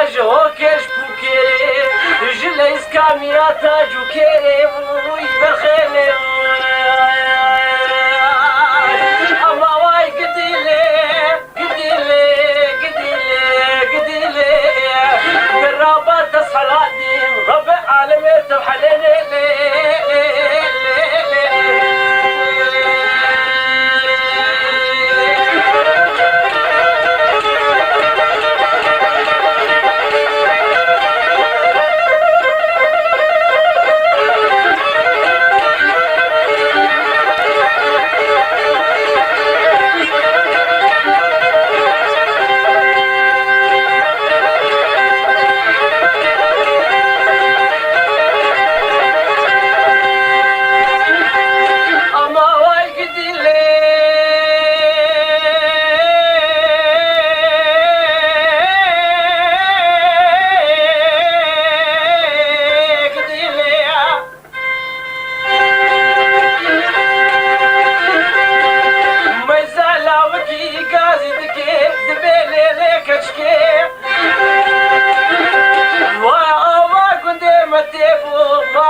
جوكش بوكيري جليس كاميراتا جوكيري ويبرخيلي أما واي قديلي قديلي قديلي قديلي بالرابط الصلاتي رب العالمين تبحليلي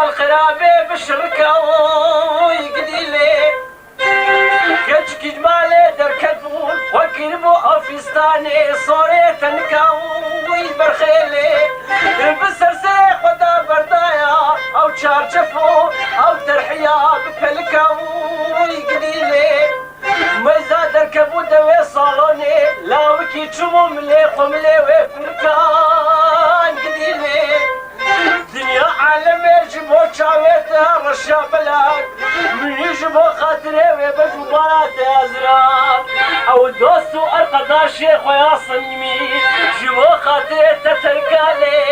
الخرابي بالشركة ويقديلي كتشكي جمالي دركتبون وكربو أفيستاني صوري تنكا ويبرخيلي بسرسيق ودا بردايا أو تشارجفو أو ترحيا بفلكا ويقديلي ميزا دركبو دوي صالوني لا وكي تشمو مليخو مليوي فركان قديلي دنيا عالمي جبو شاويته رشا بلاد من يجبو خاطري ويبجو بارات ازرار او دوستو ارقدا شيخ ويا صنيمي جبو خاطري تتركالي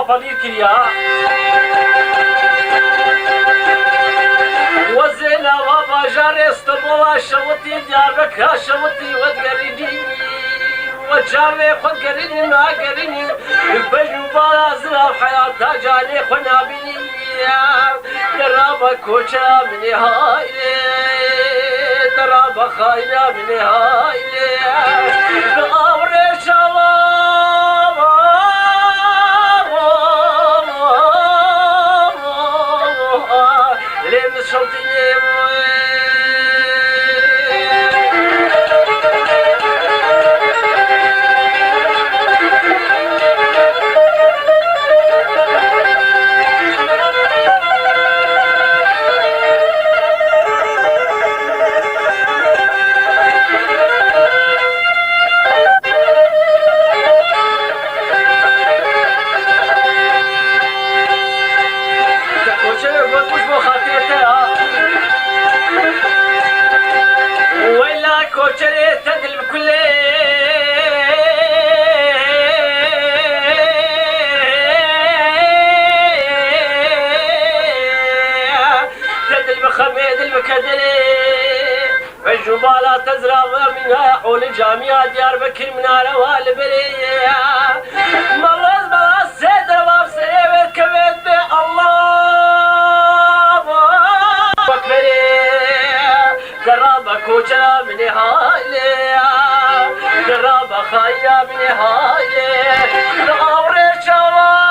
بلير كريا وزينا وباجار اسطنبول شوتي دياربكر شوتي وتقريني وجاري خد قريني ما قريني بجوبا زرا حياة جاني خنا بني درابا كوشا من هاي درابا خاينا من هاي بغاوري شلام لين شلتني الجبال تزرع منها حول الجامعة دياربكر منارة والبرية مرز بلا سيدر باب سيبت كبت بي الله أكبر قرابة كوشنا من هاي قرابة خايا من هاي نغوري شوال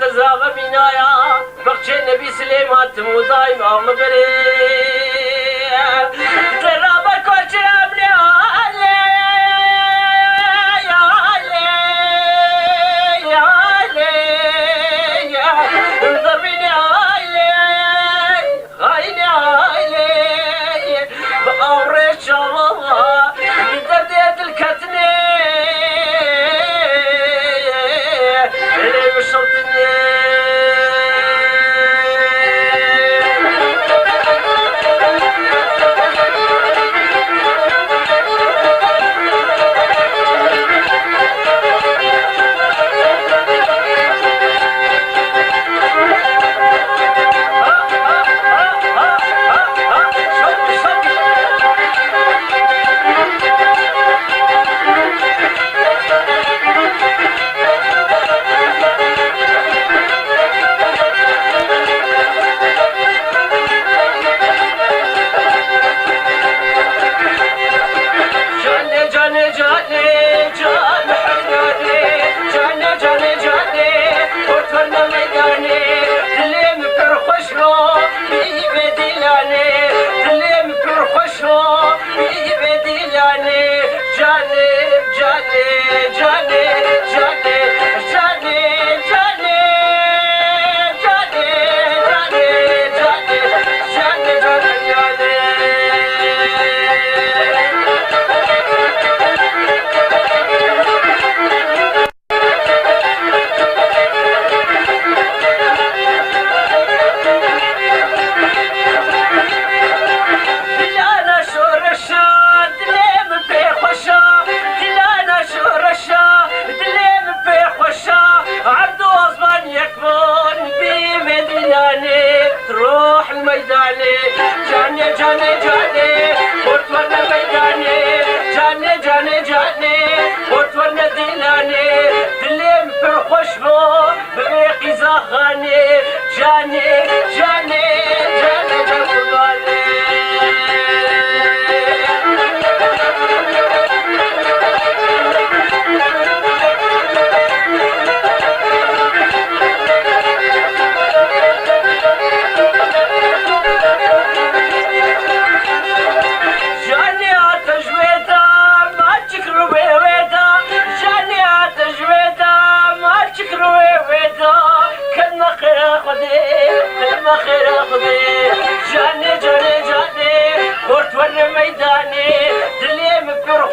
تزرع بنايا بخشي النبي سليمان تموضاي ما هم بريء ترابا كوشي أبني علي يا علي يا علي انضربيني علي خايني علي بأمري شالله بدرديت الكتني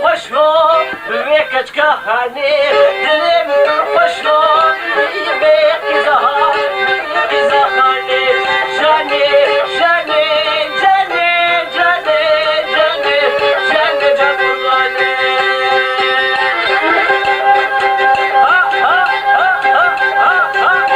خوشو به کچکا هانی دلم خوشو به قزا خانی جانی جانی جانی جانی جانی جانی جانی ها ها ها ها ها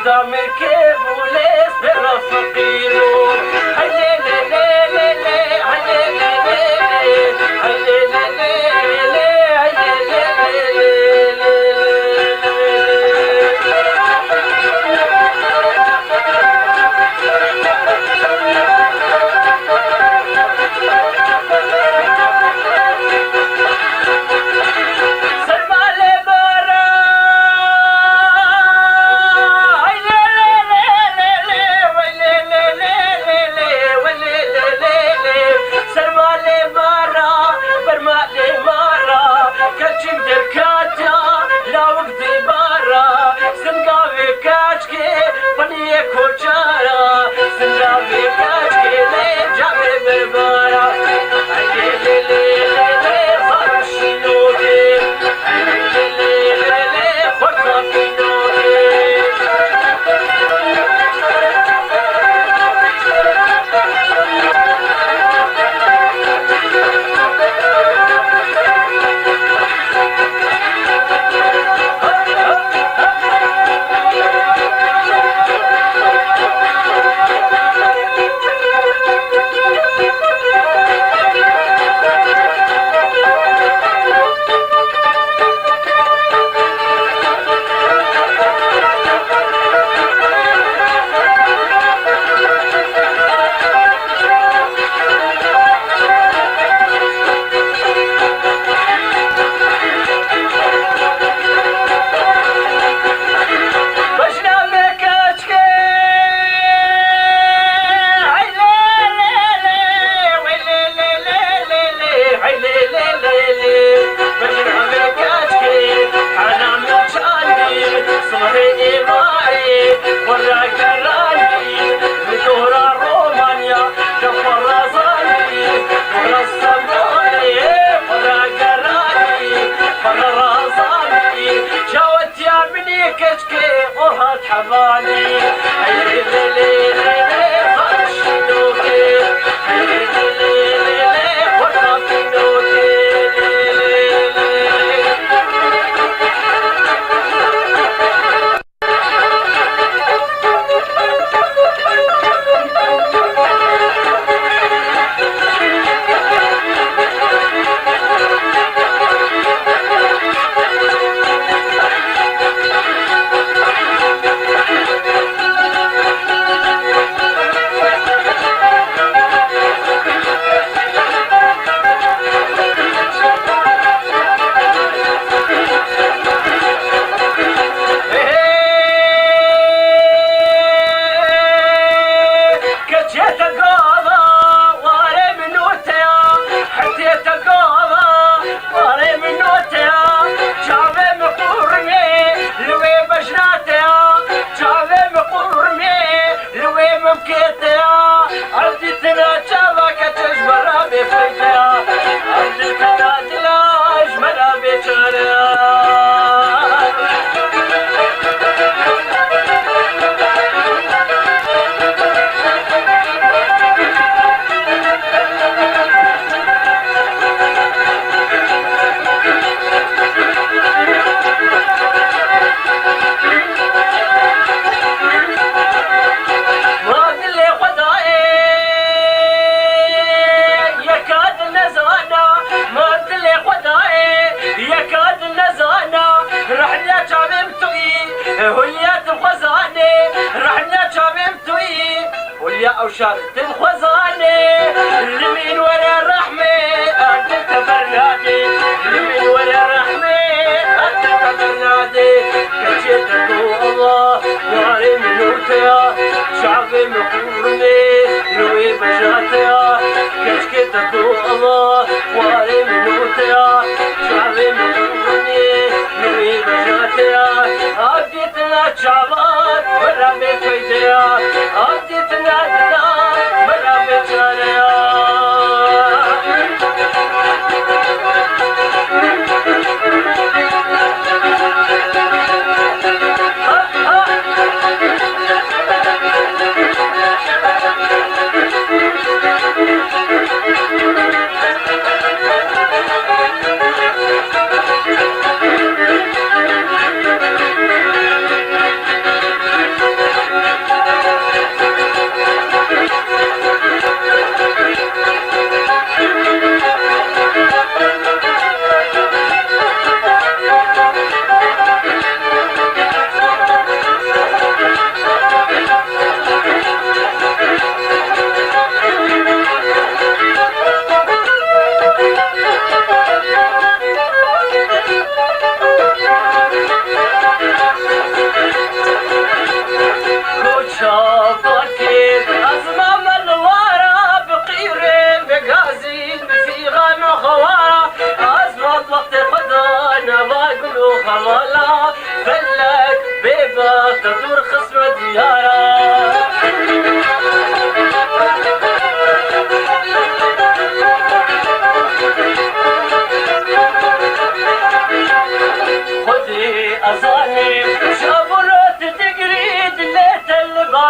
قدام كيف وليس برا فقيرو هلي لي لي لي لي هلي لي لي لي هلي لي لي لي هلي لي لي أو شارت الخزانة لمن ولا الرحمة أنت تفرنادي لمن ولا الرحمة أنت تفرنادي كجيتك الله وعلي من نوتيا شعبي مقرمي نوي بجاتيا كجيتك الله وعلي من نوتيا شعبي مقرمي نوي بجاتيا عديتنا شعبات ولا بفيديا عديتنا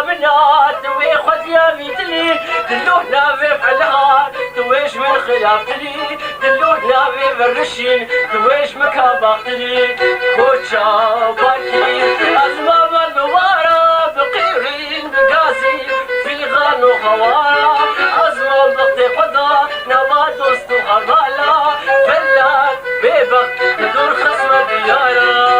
منات ويخد يا ميتلي دلوه نافي بحلها تويش من خلافتلي دلوه نافي بالرشين تويش مكابختلي كوتشا باكي أزمام النوارة بقيرين بقاسي في غانو خوارة أزمام بقتي قدا نما دوست وغمالا فلات بيبق بدور خصم ديارة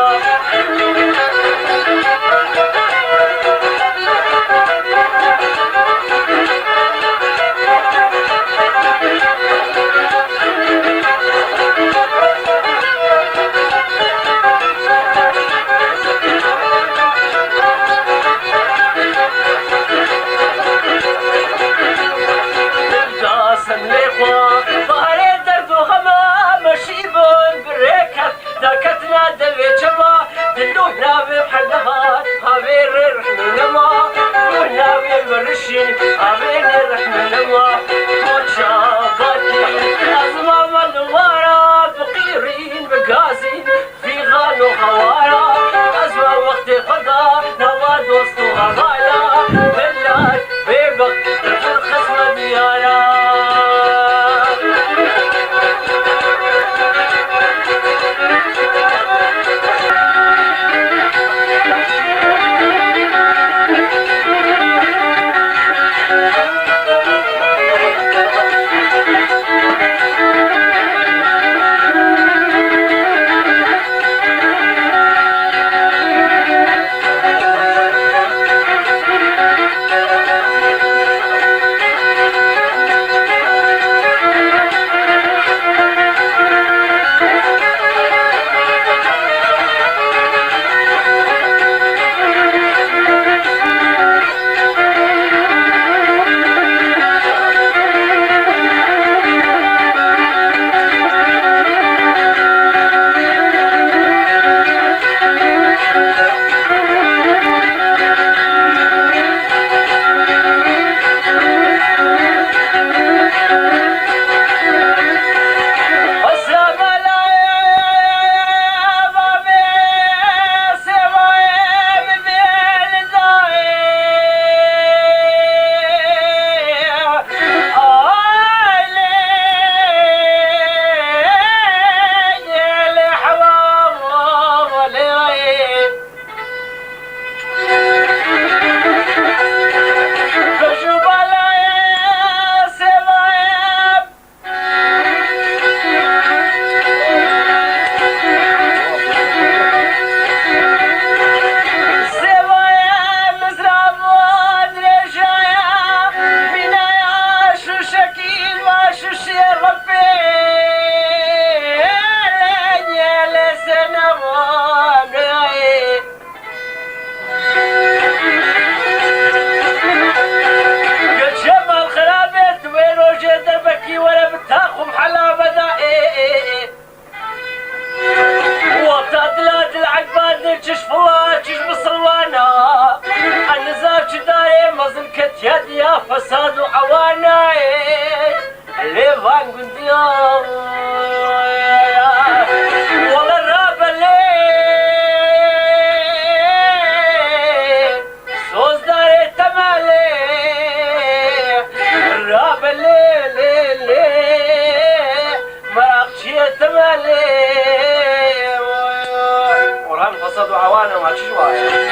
فساد وعوانا ليفان قنديا والله الراب اللي سوز داري تمالي الراب اللي مراقشي تمالي ورهان فساد وعوانا ما تشواي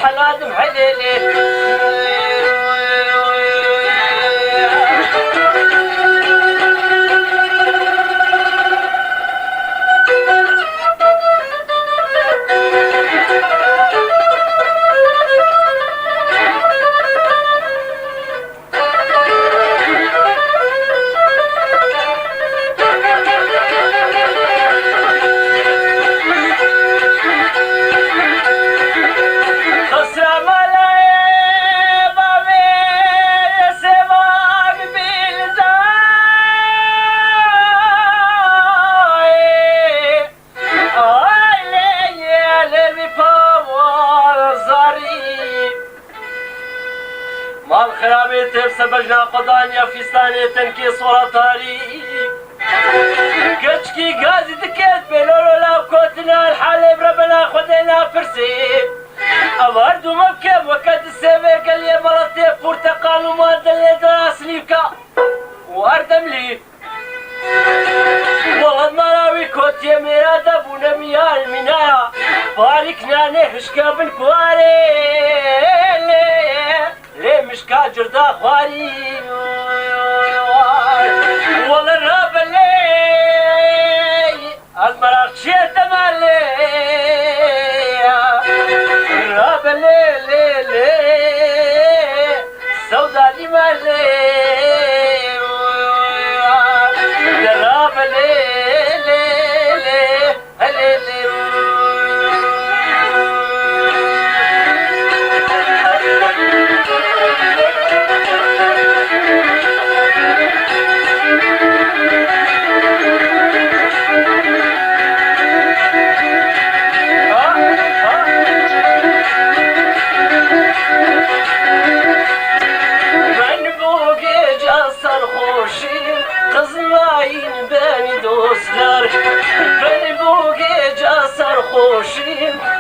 حلادم حليلي مال خرابي تبس بجنا قضانيا في ستاني تنكي صورة تاريخ كشكي غازي دكيت بلولو لا كوتنا الحالي بارك ناني هشكا بالكواري لي مشكا جردا خواري والله الراب اللي المراق شيت مالي الراب اللي سودا دي مالي الراب اللي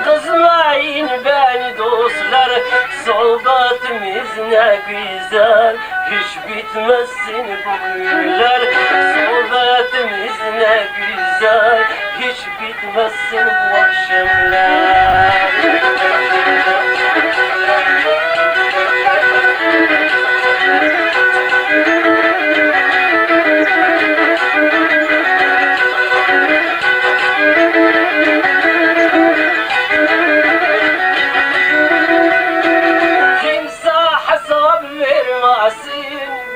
قزماين باني دوسلر صوباتمizne güzel hiç bitmezsin bugünler sohbetimizne güzel hiç bitmezsin bu akşamlar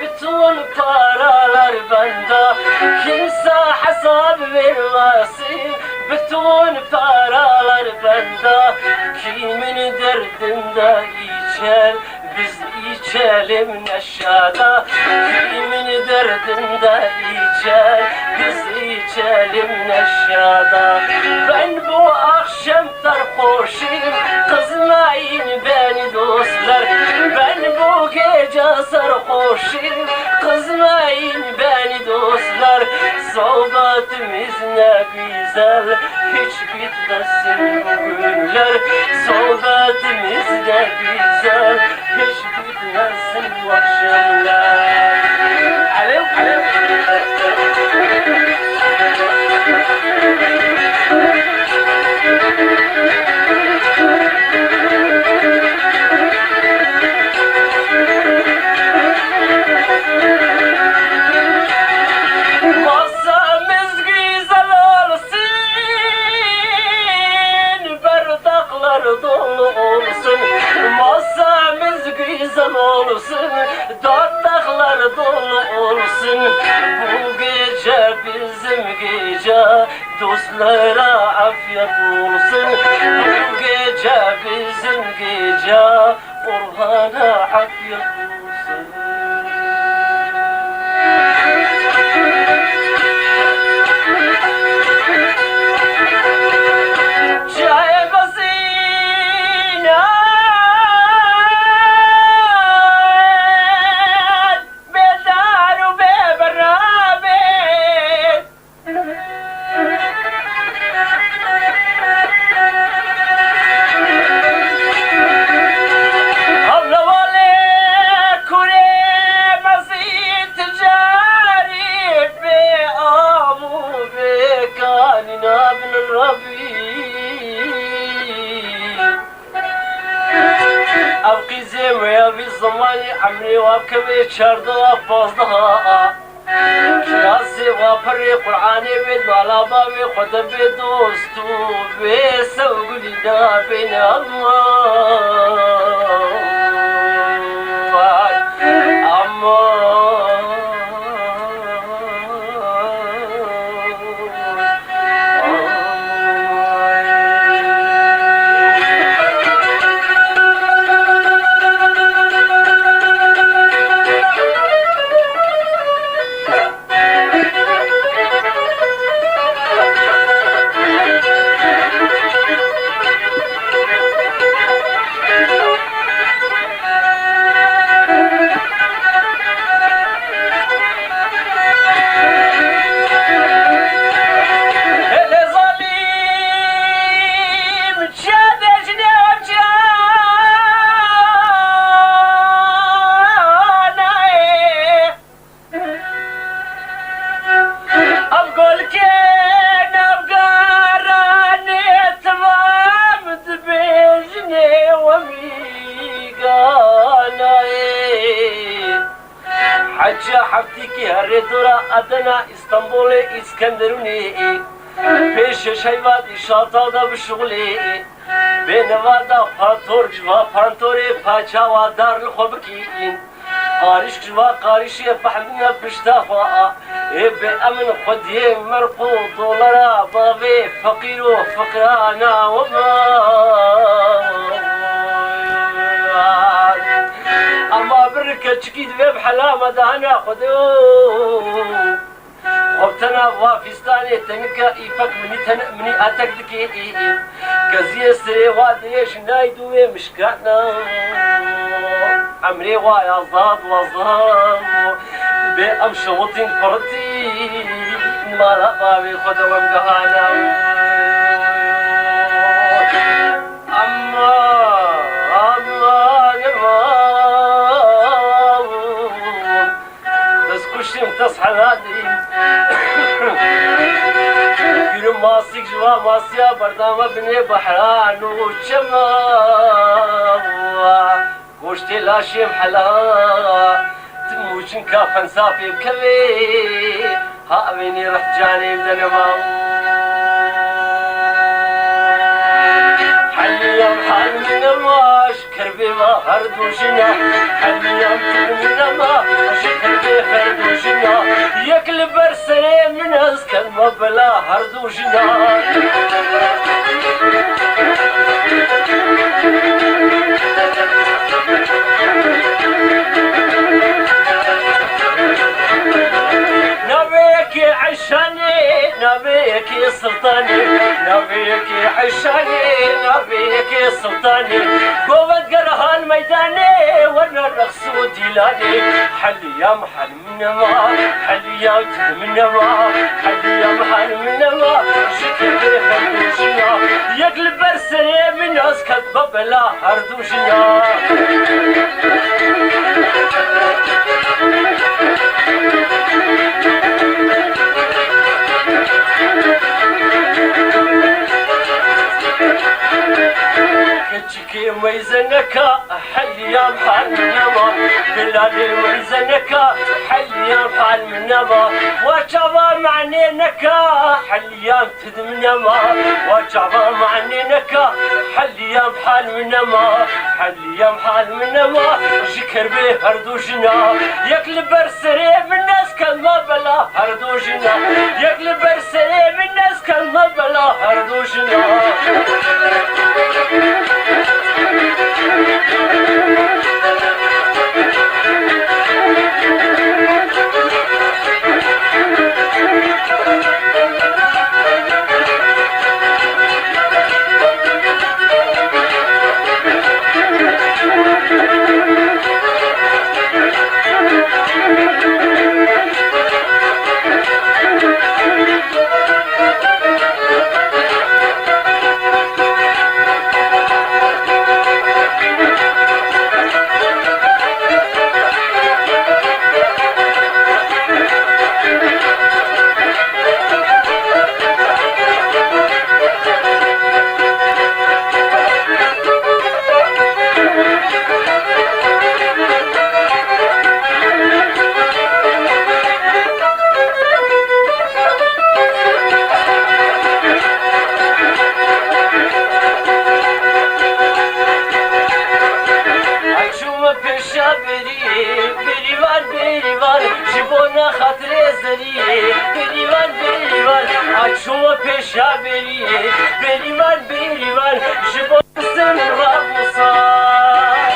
bütün paralar bende kimse hesap vermesin bütün paralar bende kimin derdinde içer biz içelim neşada kimin derdinde içer biz içelim neşada ben bu akşam sarhoşum kızmayın beni dostlar ben bu gece sarhoşum kızmayın beni dostlar sohbetimiz ne güzel hiç bitmesin bugünler sohbetimiz ne güzel hiç bitmesin bu akşamlar alev alev dolu olsun masamız güzel olsun dağlar dolu olsun bu gece bizim gece dostlara afiyet olsun bu gece bizim gece Orhan'a afiyet olsun أبقي زاوية بالزمان عمري وكبي شردها فازدها كلاسي وفري قرآني بيد على بابي خد بدوستو بيسوق لنا بين أدنى اسطنبول اسكندروني پیش شیوات شاتا دا بشغلی بنوادا پانتور جوا پانتوری پاچا و دار الخوب کین قارش جوا قارشی بحمنا بشتا خوا به امن خدی مرقو دولارا باوی فقیر و فقرانا و اما برکه چکی دوی بحلامه دانا خودو وقتنا وافستاني تنكا إيفك مني أتكدكي كزي سري واديش نايدوي مشكانا عمري وايا زاد وزاد بأم شوطين فرتي ما لقابي خدوا مقهانا تصحى هادي كل ماسك جوا ماسيا بردامة بني بحران وشما وشتي لاشي محلا تموشن كافن صافي بكبي هاويني رح جاني بدنما حليا محل من ماش كربي ما هردوشنا حليا من ماش كربي هردوشنا يكل برسني من اسكن مبلا هردوشنا نبيك عشاني نبيك سلطاني نبيك عشاني نبيك سلطاني قوة قرهان ميداني ورنا الرقص وديلاني حلي يا محل من ما حلي يا جد من ما حلي يا محل من ما شكل هردوشنا يقلب برسني من اسكت ببلا هردوشنا كتشكي ميزنك حل يا محل من نما بلالي ميزنك حل يا محل من نما وجبا معنينك حل يا متد من نما وجبا معنينك حل يا محل من نما حل يا محل من نما شكر به هردوشنا يقلب برسري من ناس كلمة بلا هردوشنا يقلب برسري من ناس كلمة بلا هردوشنا جبونا خاطر زري بريوان بريوان عشوا بيشا بري بريوان بريوان جبونا سمرا مصار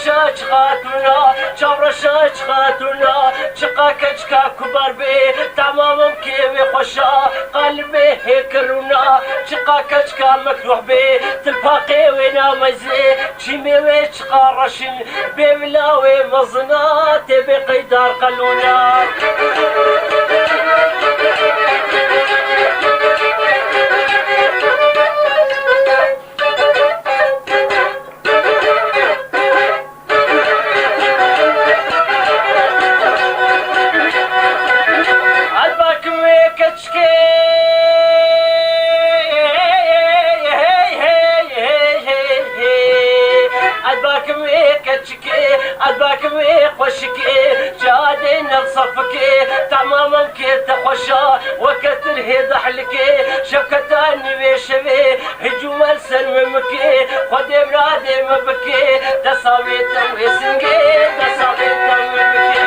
چاورشاچ خاتونا چاورشاچ خاتونا چقا کچکا کوبار بێ تەمامم کێوێ خۆشا قەلبێ هێکردونا چقا کچکا مەکروح بێ تلپاقێ وێ نامەزێ چیمێوێ چقا ڕەشن بێ ولاوێ مەزنا تێبێ قەیدار قەلونا تماما كيت خوشا وكتر هيدا حلكي شفكتاني بيشبي هجوم السلم مكي خدي برادي مبكي دساويت ويسنجي دساويت مبكي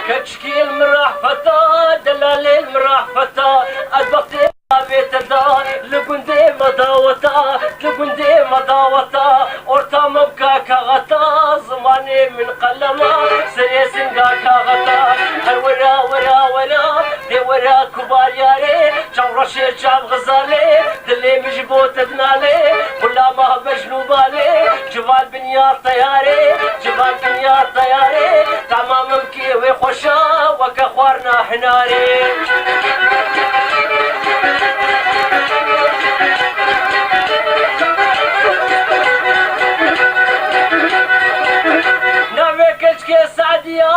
كشكي المرحفة دلالي المرحفة البقتي بيتدا لقندي مداوتا لقندي مداوتا أورتا مبكا كغتا زماني من قلما سيسنقا كغتا الورا ورا ورا دي ورا كبار ياري جورشي جاب غزالي دلي مجبوت دنالي ولا ما بجنوبالي جبال بنيار طياري جبال بنيار طياري تمام مكي وخوشا وكخوارنا حناري كشكي سعديا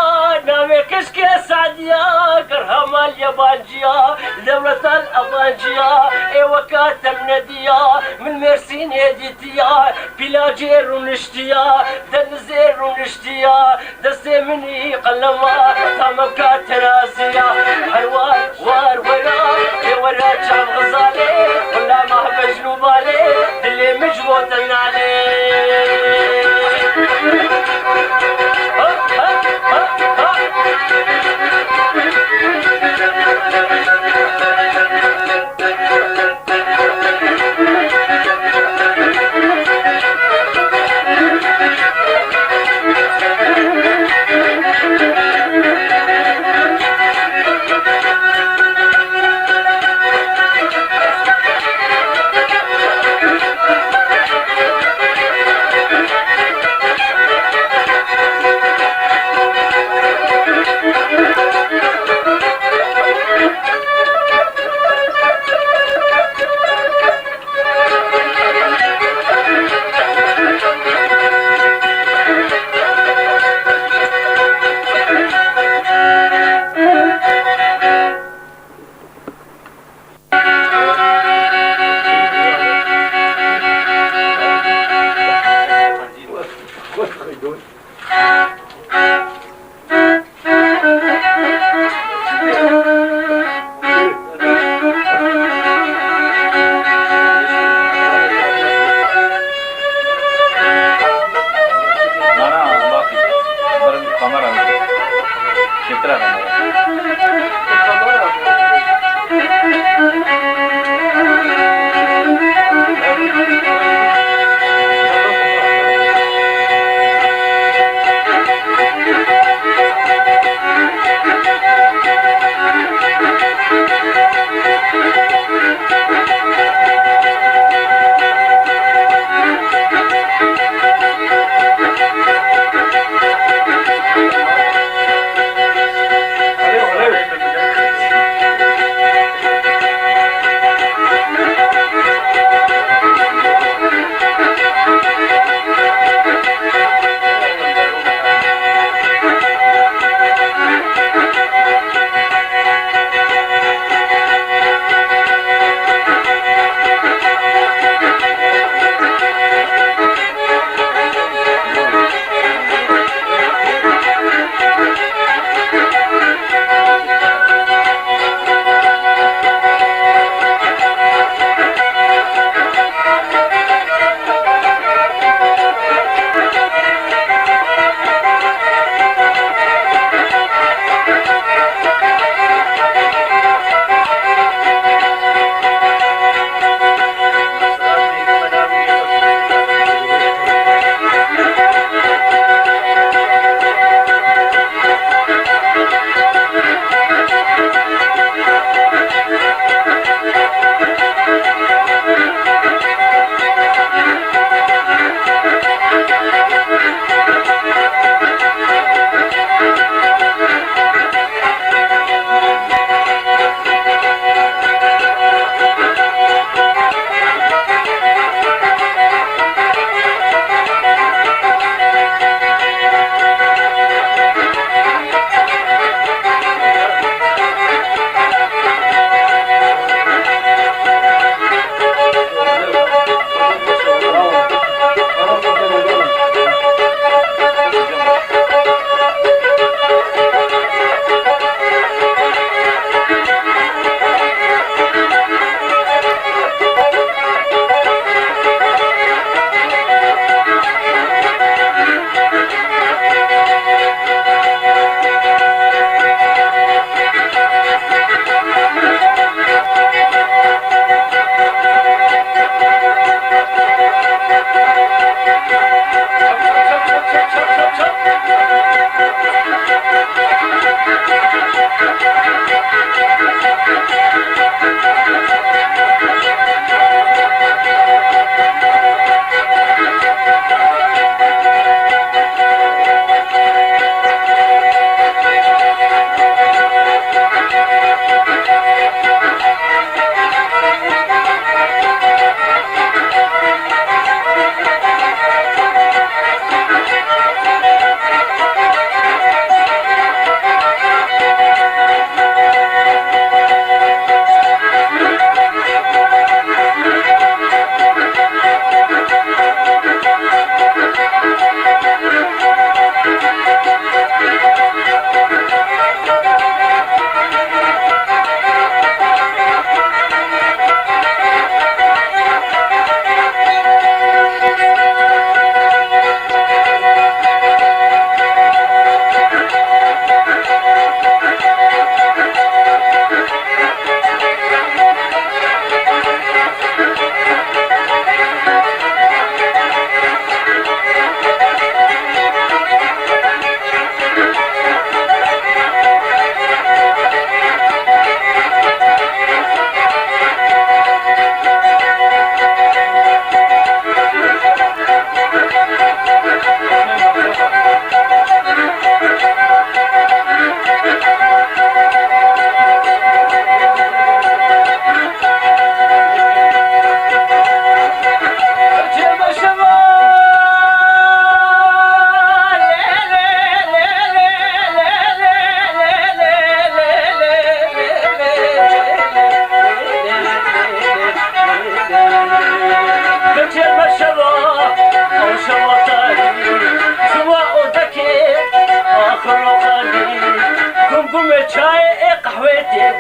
نامي كشكي سعديا قرهم اليابانجيا دولة الأبانجيا ايوكات النديا من ميرسين يديتيا بلاجير ونشتيا دنزير ونشتيا دستي مني قلما تامكا ترازيا هروار وار ورا ورا جاب غزالي ولا ما بجنوبالي اللي مجبوط عليه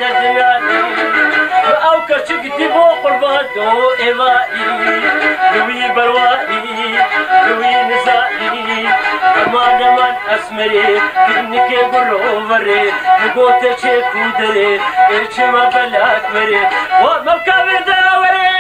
ددناني أو كشكتي بو قرباتو إيوائي لوي بروائي لوي نزائي أمان أمان أسمري كنك يقولوا بري نقوت شيكو دري إيش ما بلاك مري وما بكابر داوري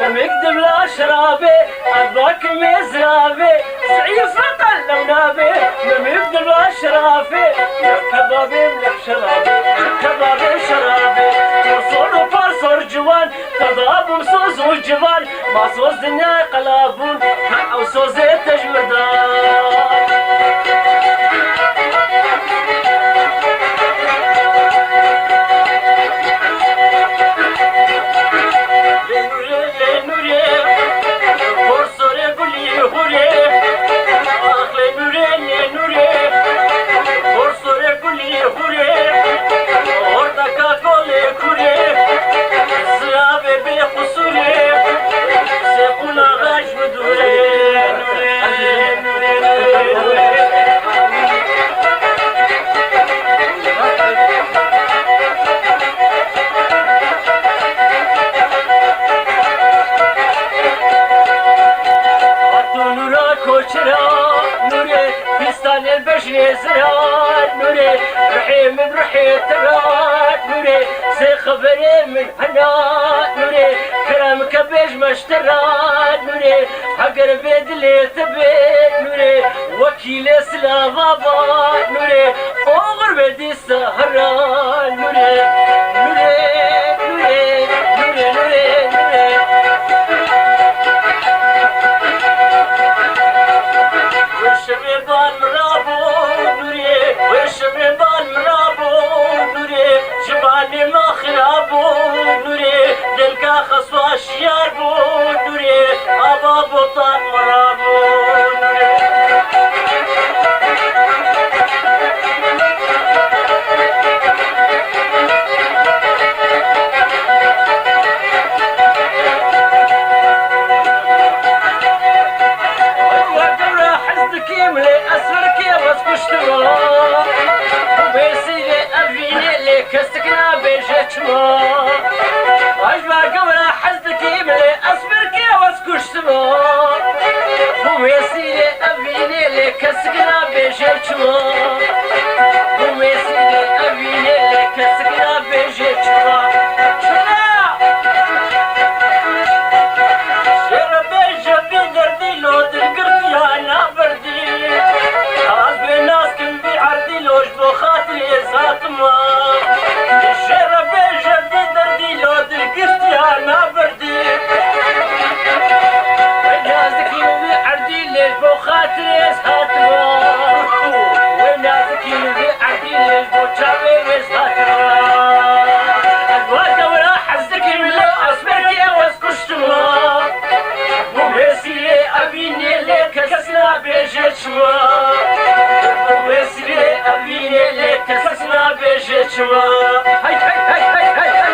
مكدب لا شرابي أباك مزرابي سعيف لو نابي مكدب لا شرابي كبابي من شرابي كبابي شرابي تصور وفرصور جوان تضرب مصوص والجبال ما صوص دنيا قلابون أو صوص تجمدان خبري من هنا نوري كرامك بيج مشترات نوري حقر بيد اللي ثبت نوري وكيل سلام بابا نوري اوغر بدي السهران نوري نوري نوري نوري نوري نوري والشبيبان مرابو نوري والشبيبان مرابو نوري جباني ما خرابو نوري دلكا خصوا شياربو نوري أبا بطان مرابو نوري وقبل حزك يملي أسفرك يا واسكشتما وبيسيلي أفيني اللي كستكنا بيجتما أجمع قبل حزك يملي أسفرك يا واسكشتما وبيسيلي أفيني اللي كستكنا بيجتما وبيسيلي أفيني اللي كستكنا بيجتما شربي جبي دردي لو تنقرت يا بو خاطري هاتوا ونازك يلي عديل بو تشابي هاتوا الواد ورا حزك من أصبرك يا واسكشتوا ومسي أبيني لك كسنا بيجتوا ومسي أبيني لك كسنا بيجتوا هاي هاي هاي هاي هاي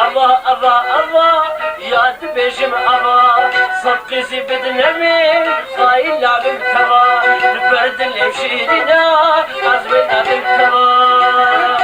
الله الله الله يا تبجم الله صدقي زي بدنا من خاين لعب بتوا البرد اللي بشيلنا عزمنا بالتوا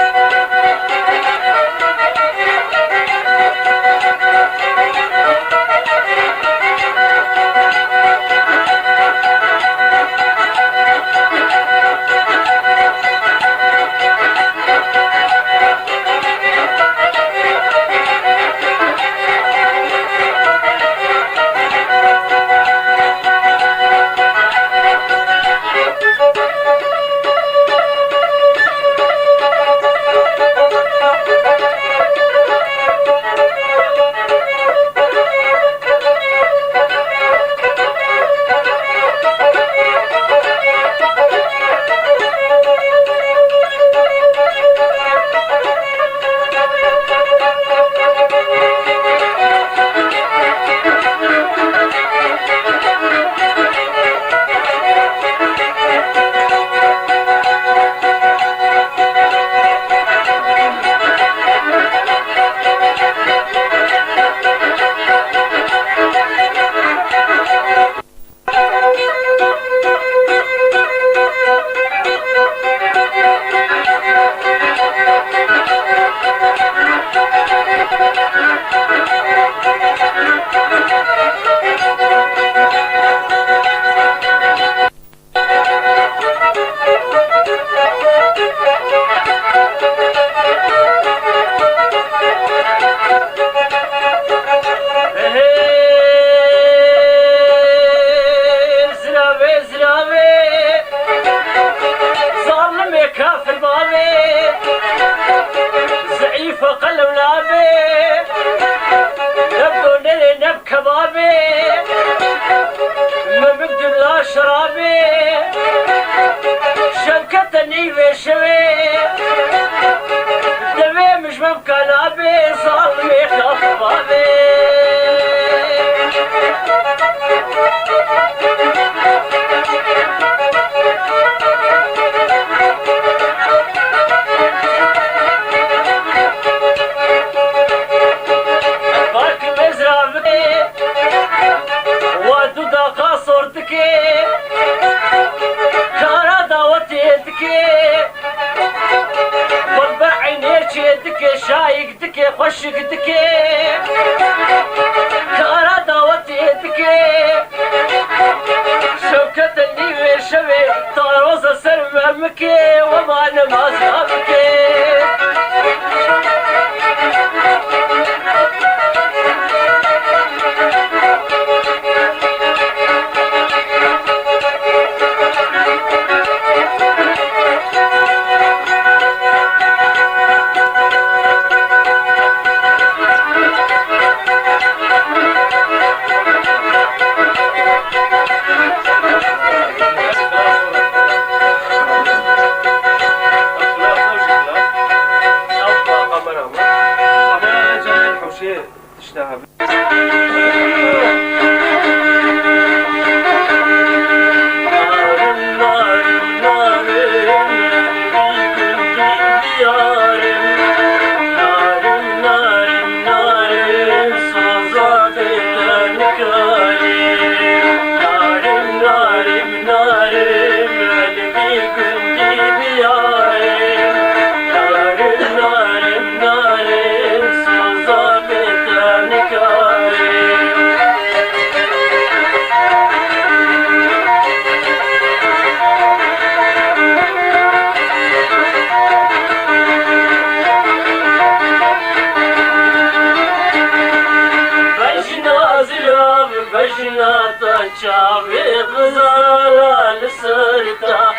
شافي غزالة لسرتا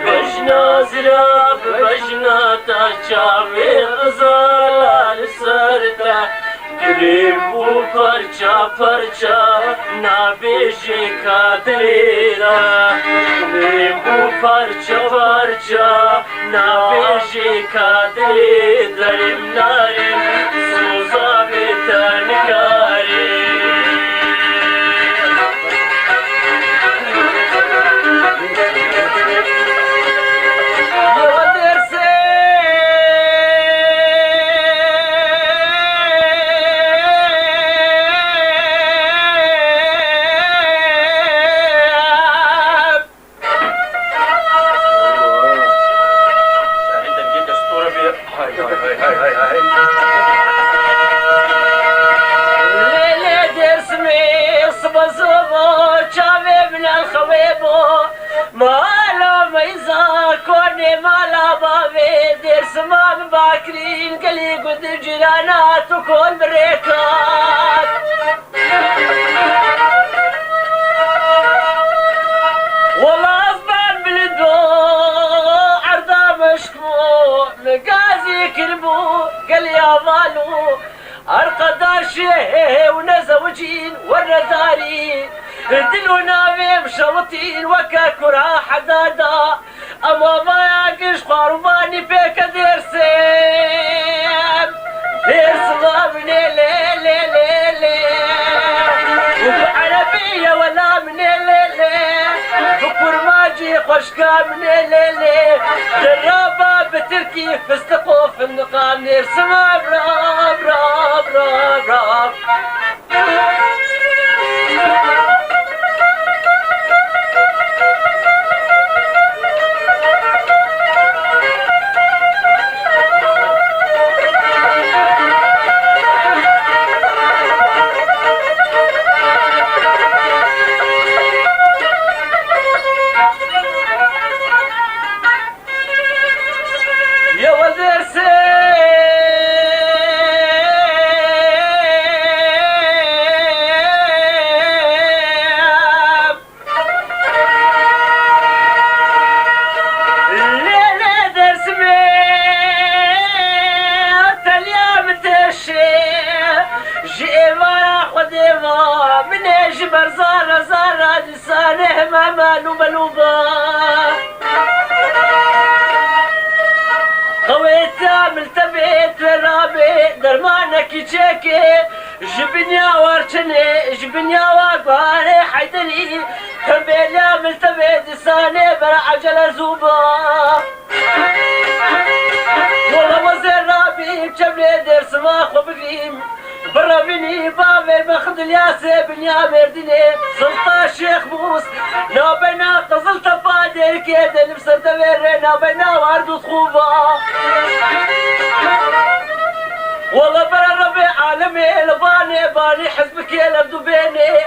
بجنا زلاب بجنا شافي غزالة لسرتا قريب فرشا فرشا نابيشي كاترينا قريب فرشا فرشا نابيشي كاترينا نارم سوزا بتنكاري سمان باكرين قلي قد الجيرانات وكل بريكات والله أصبان بلدو عرضا مشكو مقازي كلبو قال يا مالو أرقى داشي ونزوجين والرداري دلو نامي مشوطين وكاكرا حدادا أما ما يقش قرباني بيك درسم من لي لي لي لي وبعربية ولا من لي لي بكر ماجي خشكا من لي لي درابة بتركي فستقو في النقام نرسم براب راب راب راب جبنيا ورشني جبنيا وقاري حيدني كبيلا ملتبت لساني برا عجلة زوبا والله وزير رابي بجبلي درس ما خبريم برا مني بابي باخذ الياسي بنيا مردني سلطان شيخ موس نابينا قزلت بادر كيدا نفسر دبير نابينا وارد وخوبا والله برا ربي عالمي لباني باني حزبك يلبدو بيني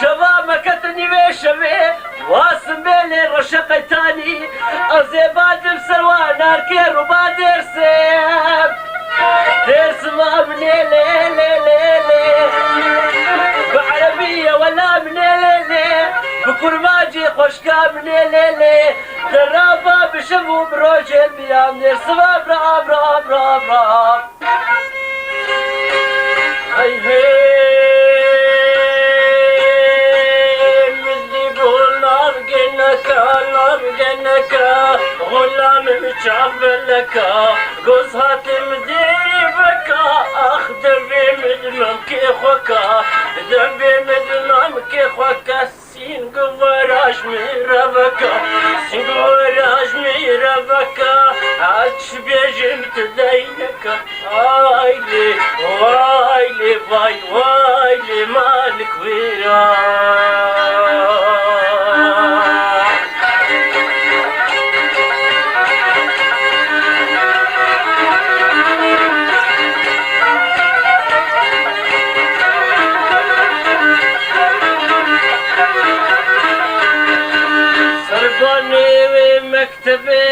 شباب مكتني بشبي واسم بيني رشقي تاني ازي بادر سلوى نار كير وبادر سيب ترسم مني لي لي لي لي بعربية ولا مني لي لي بكل ماجي خشكا مني لي لي درابة بشبو بروجل بيام نرسم براب راب راب راب هاي هاي مدي بقول نارجنك غلام مشعب لك جوزها تمدي بك اخدر بمدي مدمم كي خوكا ذنبي مدمم كي خوكا سين قوراج ميرافكا سين قوراج ميرافكا عادش بيجم تدينك وايلي وايلي واي وايلي مالك ويرا مكتبي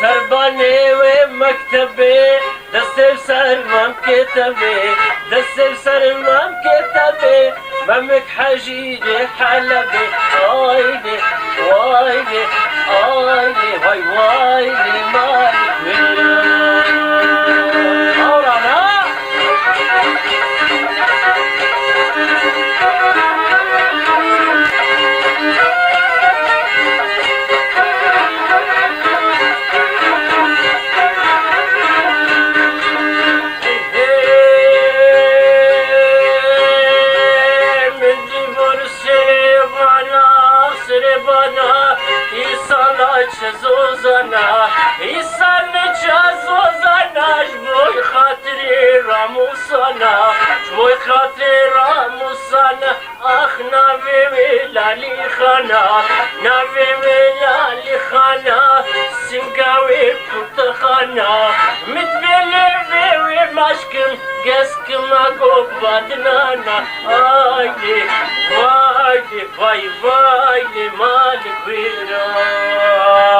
سرباني ومكتبي دستي بسرمام كتبي دستي بسرمام كتبي ممك حجيجي حلبي وايلي وايلي وايلي واي وايلي مالك زوزانا يسالك زوزانا جبوي خاطري راموسانا جبوي خاطري راموسانا اخ نافي ميلالي خانا نافي ميلالي خانا سنقاوي برتخانا متبلي فيوي ماشكم قسكم اقوب بادنانا ايدي وايدي باي باي مالك ويرا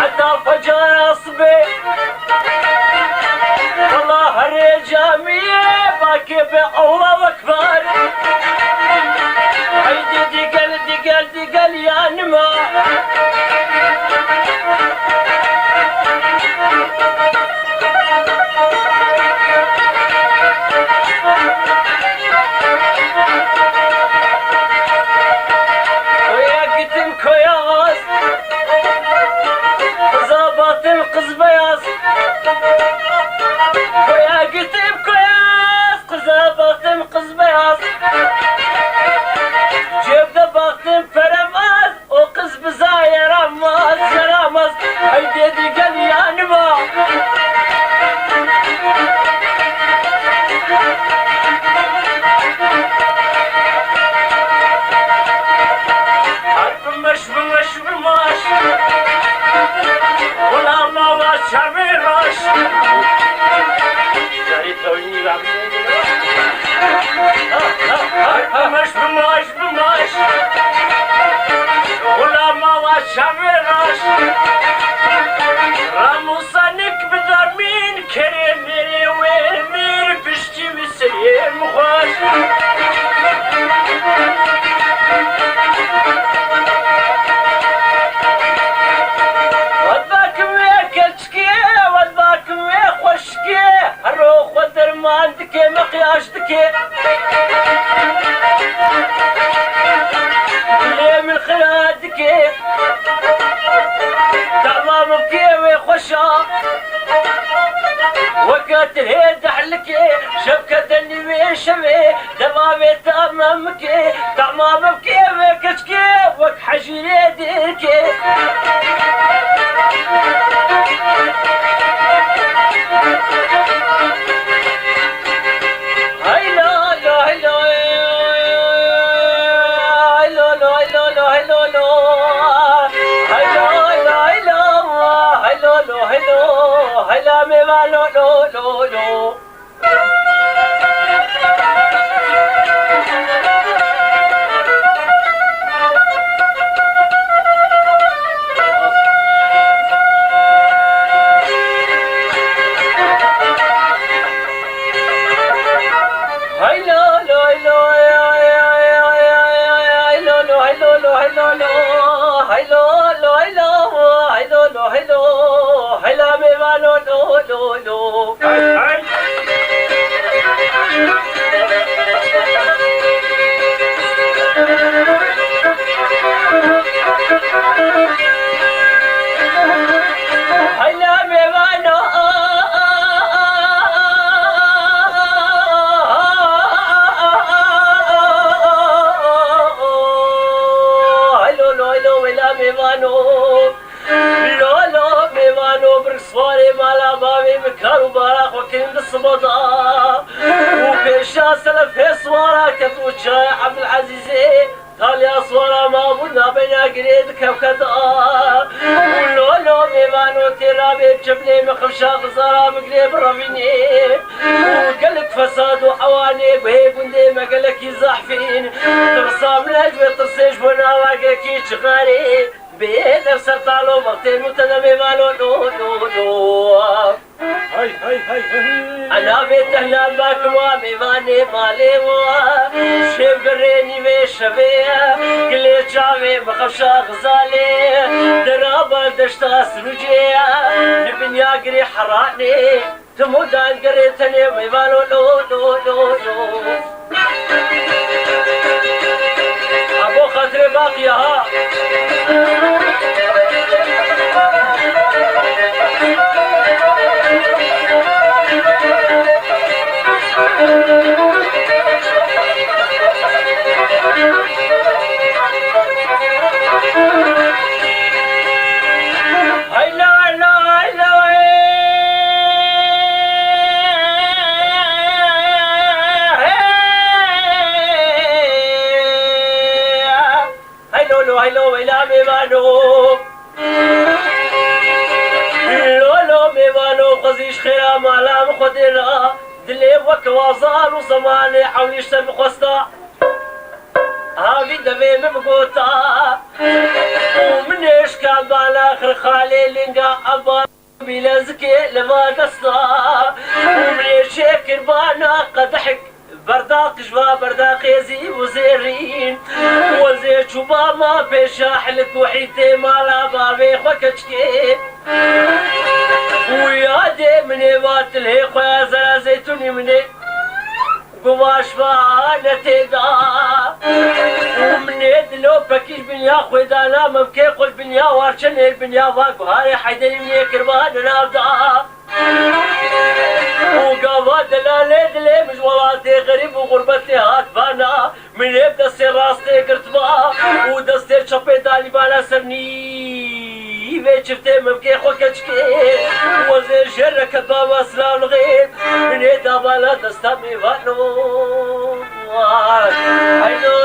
حتى فجر اصبي والله هالجامي باكي بالله اكبر عيدي دقل دقل دقل يا نما وذاك بات الهيد حلكي شبكة دني شبي دمامي تمامكي طعمام بكيفك كيفك حجيري ديركي عبد العزيز قال يا صورة ما بنا بين قريد كوكتا ولولو ميمانو ترابي بجبلي مخفشا غزارة مقريب رافيني وقلك فساد وحواني بهي بندي ما قلك يزحفين ترصى من اجبي ترسيش بنا واقعكي شغاري بيد افسر طالو وقتين متنا ميمانو نو نو نو انا بيت هنا باكوا ميماني مالي شيف قريني بشبيه كلي شعبي مخفشا غزالي درابة دشتا سروجيه نبنيا قري حراني تمودان قريتني ميمانو نو نو نو نو ابو خاطري باقيها خيرا مالا مخدرا دلي وكوازال وزماني حولي شتم خستا هاوي دبي مبقوتا ومنيش كان بالا اخر خالي لنقا ابا بلازكي لما دستا ومنيش كربانا قدحك برداق جوا برداق يزي وزيرين وزي شوبا ما بيشاحلك وحيتي مالا بابي خوكتشكي ويادي مني باتلهي خويا زرا زيتوني مني قواش فانا تيدا ومني دلو بكيش بنيا خوي دانا ممكي قل بنيا وارشن البنيا واقو هاري حيدري مني كربان نابدا وقابا دلالي دلي مجوالاتي غريب وغربتي هات بانا من يبدا سي راستي قرتبا ودستي شبي دالي بانا سرني شفتي مبكي خوكتشكي وزير شرك بابا سلام الغيب من يدا بالا دستامي فانو هيلو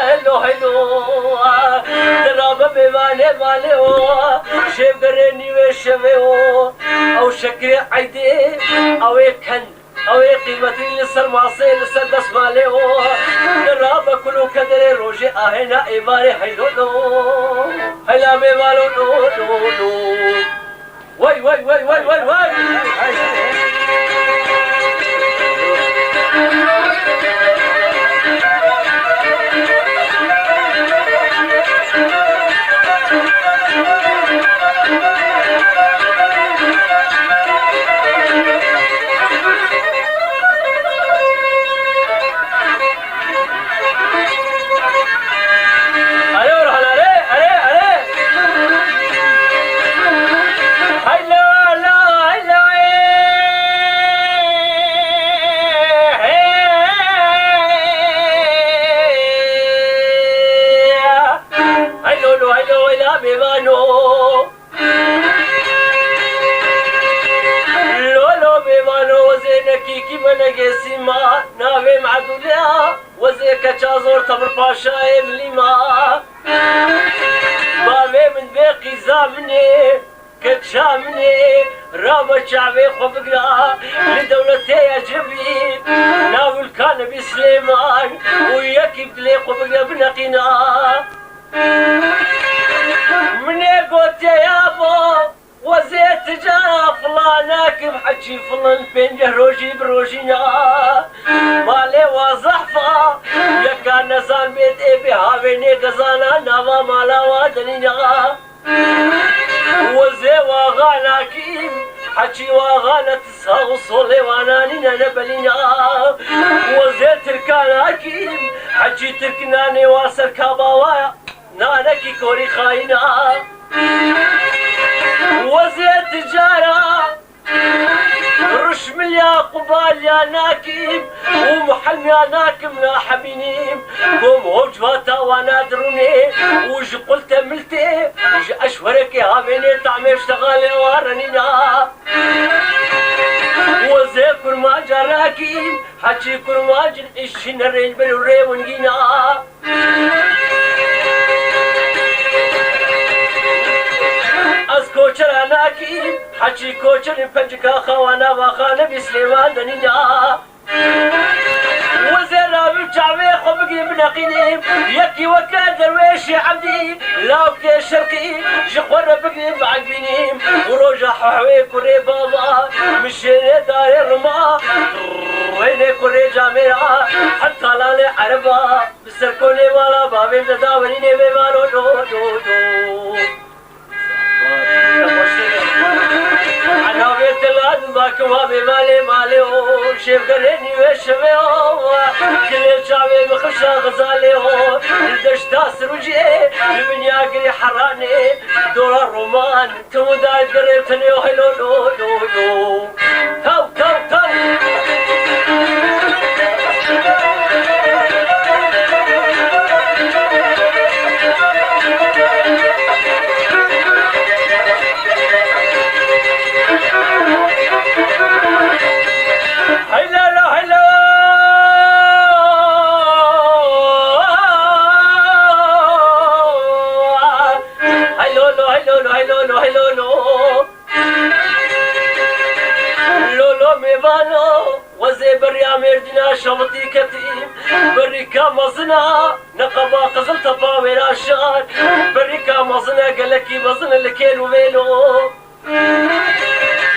هيلو هيلو درابة بمالي مالي شيف قريني وشبه او شكري عيدي او يكن او قيمتي لسر معصي لسر دس مالي درابة كلو كدري روجي اهنا ايماني هيلو نو هلا بمالو نو نو نو واي واي واي واي واي واي معتبر باشا مليما بابي من بيقي زامني كتشامني رابا شعبي خبقنا لدولتي يجبي ناول كان بسليمان وياكي بدلي خبقنا بنقينا من قلت يا ابو وزيت جا فلاناك بحكي فلان بين روجي بروجينا مالي وزحفة يا كان نزان بيت ابي هاويني قزانا نوا مالا وادنينا وزي واغانا كيم حكي واغانا تساو صولي وانانينا نبلينا وزي تركانا كيم حكي تركناني واسر كاباوايا نانكي كوري خاينا وزي تجارة رش مليا قبال يا ناكيم ومحل يا ناكم لا حبينيم قوم وجفاتا ونادروني وش قلت ملتي وش اشورك يا بيني طعمي اشتغالي وارنينا وزي كرما جراكيم حكي كرما جن اشين الرين بالوري ونجينا از کوچر اناکی حچی کوچر پنجکا خوانا واخانه بسلیمان دنیا وزير رابي شعبي خبقي بنقيني يكي وكا درويشي عبدي لاوكي شرقي جخور بقني بعقبيني وروجا حوي كوري بابا مشيني داري رما ويني كوري جاميرا حتى لالي عربا بسركوني والا بابي مداوريني بيمانو دو دو دو أنا بيت الأدم باكوا بمالي مالي وشيف قريني وشفي كل شعبي بخشة غزالي الدشتا سروجي لمن ياقري حراني دور الرومان تمداي قريبتني وحلو لو لو لو تو تو تو شوطي كتيم بريكا مزنا نقبا قزل تباوي راشان بريكا مزنا قالكي مزنا لكيل وميلو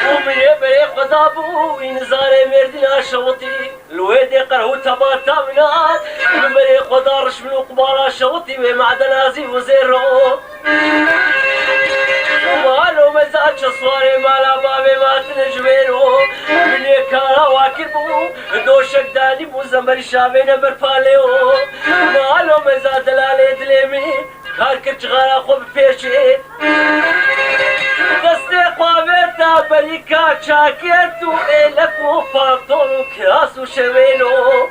ومن يبري قدابو ينزاري مردنا شوطي الويدي قرهو تباتا منات من بري قدارش من قبارا شوطي ومعدنا زي وزيرو ومالو مزاج صواري مالا بابي ما تنجبيرو من يكارا واكربو دوشك داني بو زمر شابين برفاليو مالو مزاج دلالي دليمي كار كرچ غارا خوب بيشي دستي قوامتا بريكا شاكيتو إلكو فانتونو كراسو شوينو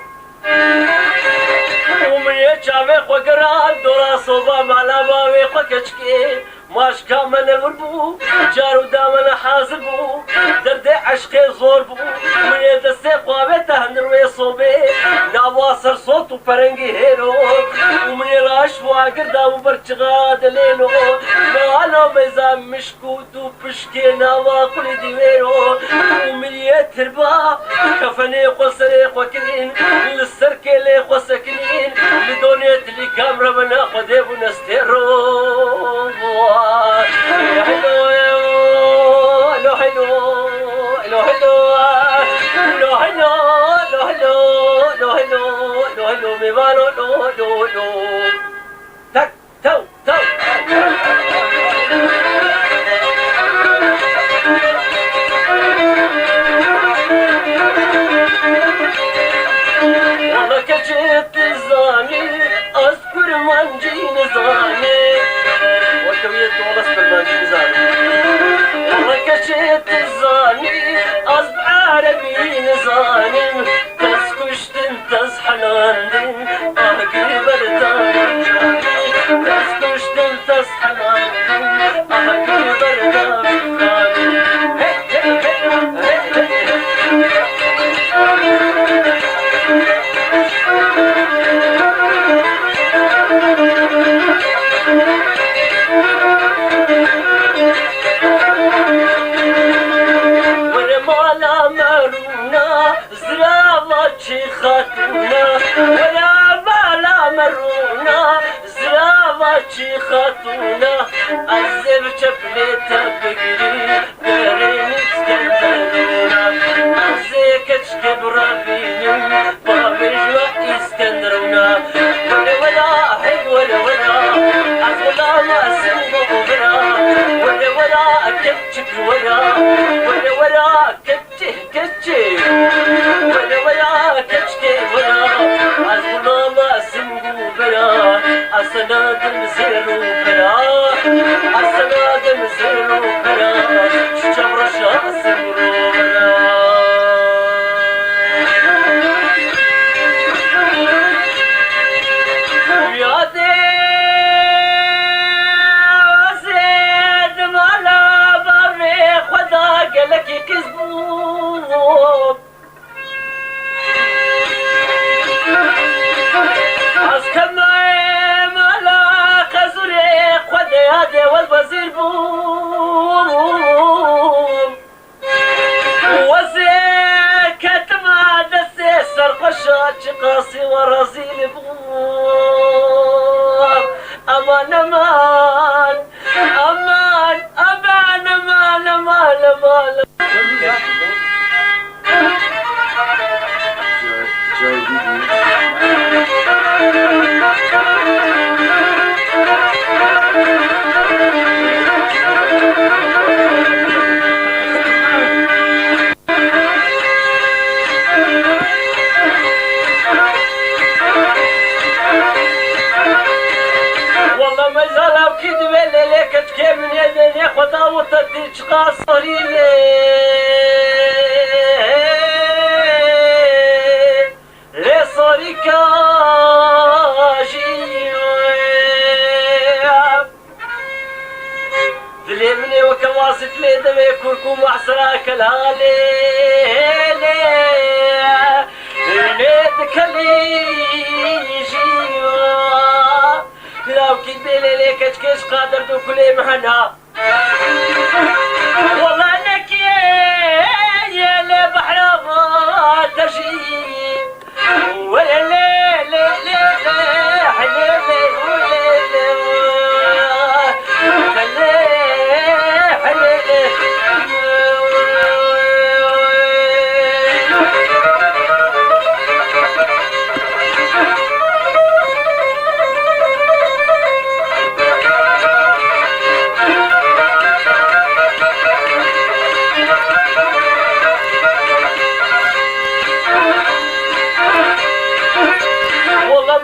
ومن يجابي خوكران دورا صوبا مالا بابي خوكشكي ماش كامل الوربو جارو دامنا حاضر بو دردي عشقي زور بو من يدستي قوامتا هنروي صوبي نواصر صوت وبرنجي هيرو ومن يراش واقر دامو برچغاد ليلو مالو ميزان مشكوت وبشكي نوا كل ديويرو ومن يتربا كفني قصري وكرين للسركي لي قسكنين لدونيت لي كاميرا من قدي ونستيرو لو حلو لو حلو لو حلو لو حلو لو حلو لو حلو ميبانو لو لو لو تك تو تو والله كجيت الزاني اذكر منجي نزاني وكويت ورس بالمنجي نزاني والله كجيت الزاني اصب عربي نزاني تسكشت انت حنان احكي بردان تسكشت انت حنان احكي بردان زرافة خاتونا ولا بالا مرونا زرافة خاتونا الزب شفلتها بقري دارين اسكندرونا الزيكتش كبرى بينم بابجوا اسكندرونا ولا حي ولا أزولا ما سنبو برا ولا كتشك ولا كتشك ولا كتشك ولا أزولا ما سنبو برا أسناد مزيرو برا أسناد مزيرو برا شجر شاس مرورا لك كذبوب أسكما مالا كزريق وديادي والوزير بوم وزير كتما دسي سرقشات شقاسي ورزيل بوم أمان أمان أمان أمان أمان أمان أمان والله ما زال كذب لك تكيم من يدين يا خدا وتديش قاصري لي صاري كاجي دليمني وكواسط لي دمي كركم معصرا كالهالي تكليجي لو كدبي ليك كش قادر دو كل محنا والله انك يا لبحر ما تجيب ولا لا لا لا لا حليلي ولا حليلي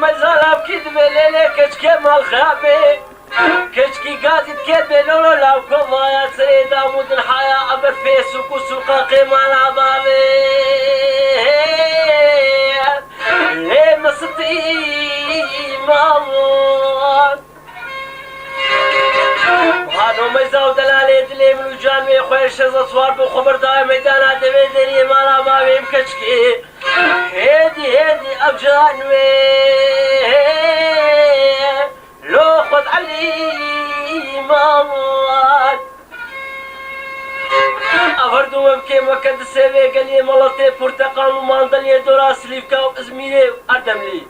ما زال بكذب ليلة كشكي مال خابي كشكي قاعد تكذب لولو لو كما يا سيد عمود الحياة أبر فيسوك وسوق قيمان عبابي ليه مستي مامون هادو ميزاو دلالي دلي من الجانوي خويش صوار بخبر داي ميدان عدمي دني مال عبابي مكشكي هيدي أبجانوي لو خد علي مامون أفردو مبكي مكد السيبي قلي ملطي برتقال وماندلي دورا سليفكا وإزميري وأردم لي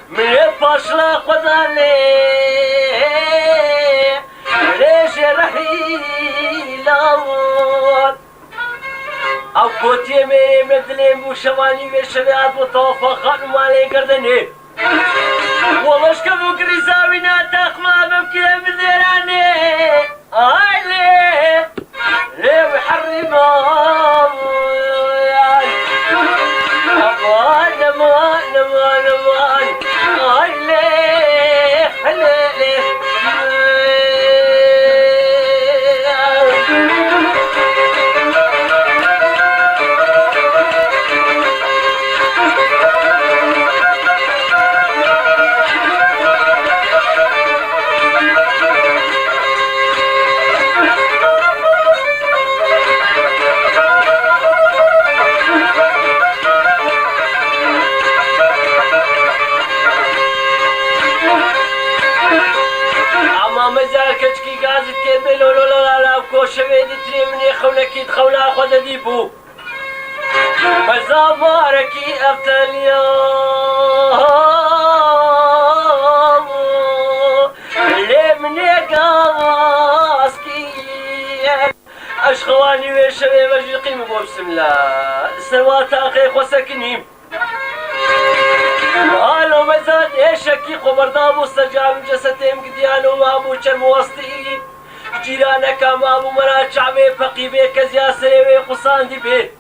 من الباشلا قدالي ليش رحيلون او كوتي مي مدلين بو شواني بشبيات وطوفا خان مالي قردني والله شكفو قريزاوي ناتاق ما بمكي مديراني هاي ليه بحرم امان امان امان امان هاي ليه ليه شويدي تري مني خونكي تخونا خود ديبو مزاماركي أفتل يوم اللي من يقاسكي أشخواني وشباب أجيقين بسم الله سوات أخي وسكنيم قالوا مزاد إيشكي خبرداب وستجعل جسدهم قديانو مابو چرموستي جيرانك مابو مرا شعبي فقيبي كزياسي ويقصان دي بي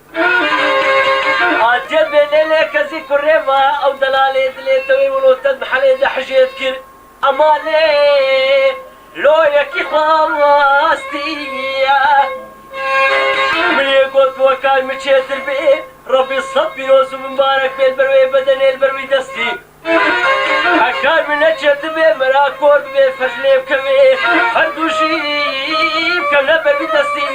عجب ليلة كزي كريما أو دلالي دليتوي ونوتد محلي دحجيت كر أمالي لو يكي خواستي من يقول بوكال مشيت البيت ربي الصبي روز مبارك بين بروي بدني البروي دستي حكار من أجت بي مراكور بي فجلي بكبي خردوشي بكم نبروي دستي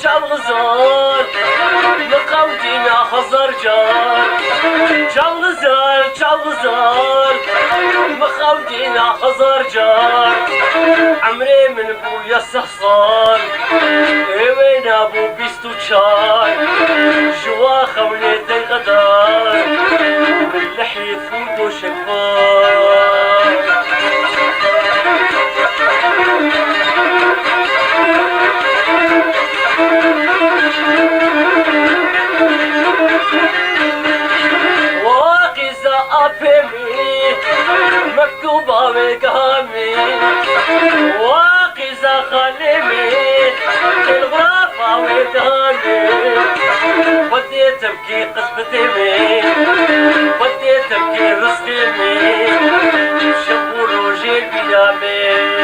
شاب غزال مقاودينا خزر جار شاب غزال مقاودينا خزر جار عمري من بويا الصحصار وين ابو بيستو شار جوا خولي دي غدار من لحية فوتو شكفار واقزة أبمي مكتوبة بقامي واقزة خلمي الغرافة وقامي بديت أبكي قصبتي بديت أبكي رزقي شبور وجيل بيامي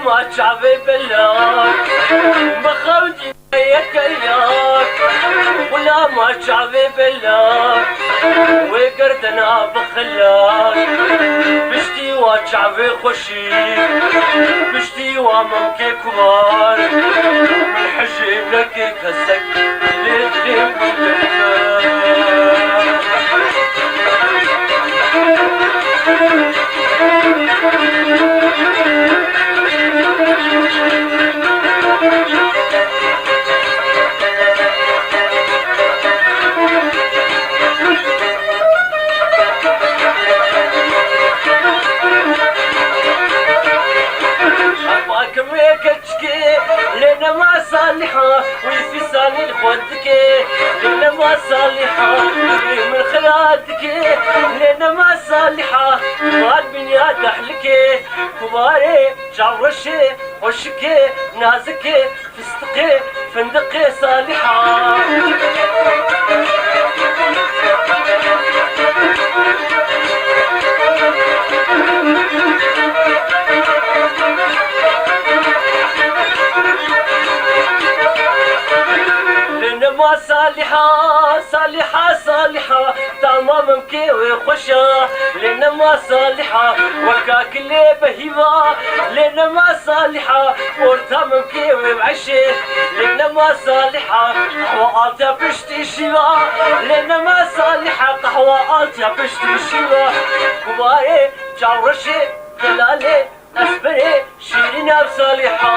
ما شعبي بلاك مخوجي يا كياك ولا ما شعبي بلاك وقردنا بخلاك بشتي وشعبي خوشي بشتي وممكن كبار من حجي لك كسك ليلي لنا ما صالحة وفي ساني الخدك لنا ما صالحة من خلاتك لنا ما صالحة ما الدنيا دحلك كباري جورشي وشكي نازكي فستقي فندقي صالحة صالحة تمام مكيوي خوشة لنا ما صالحة وكاك اللي بهيبة لنا ما صالحة ورتا مكيوي بعشي لنا ما صالحة قهوة آلتا بشتي شيبة لنا ما صالحة قهوة آلتا بشتي شيبة كباري جورشي دلالي أسبري شيرينا بصالحة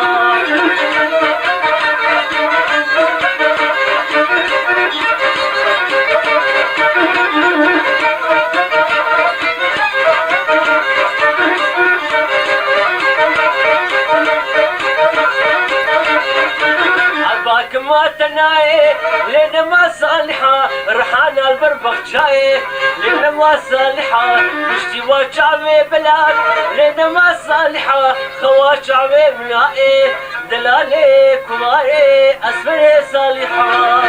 ما تناي لنا ما صالحة رحانا البربخ جاي لنا ما صالحة مشتي وشعبي بلاد لنا ما صالحة خوا شعبي بنائي دلالي كماري أسفلي صالحة